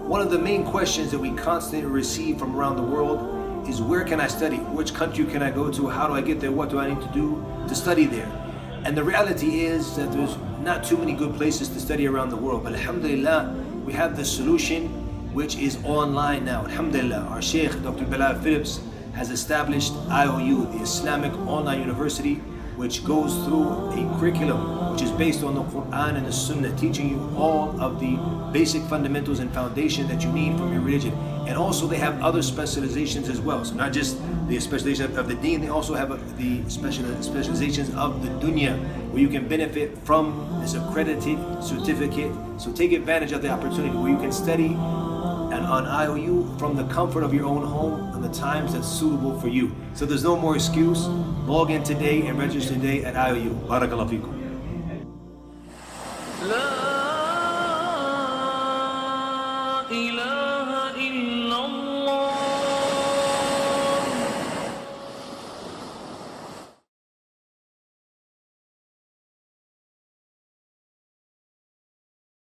One of the main questions that we constantly receive from around the world is, where can I study? Which country can I go to? How do I get there? What do I need to do to study there? And the reality is that there's not too many good places to study around the world. But alhamdulillah, we have the solution, which is online now. Alhamdulillah, our Sheikh Dr. Bilal Philips has established IOU, the Islamic Online University, which goes through a curriculum which is based on the Quran and the Sunnah, teaching you all of the basic fundamentals and foundation that you need from your religion. And also they have other specializations as well. So not just the specialization of the deen, they also have the specializations of the dunya, where you can benefit from this accredited certificate. So take advantage of the opportunity where you can study and on IOU from the comfort of your own home and the times that's suitable for you. So there's no more excuse. Log in today and register today at IOU. Barakallahu feekum. لا إله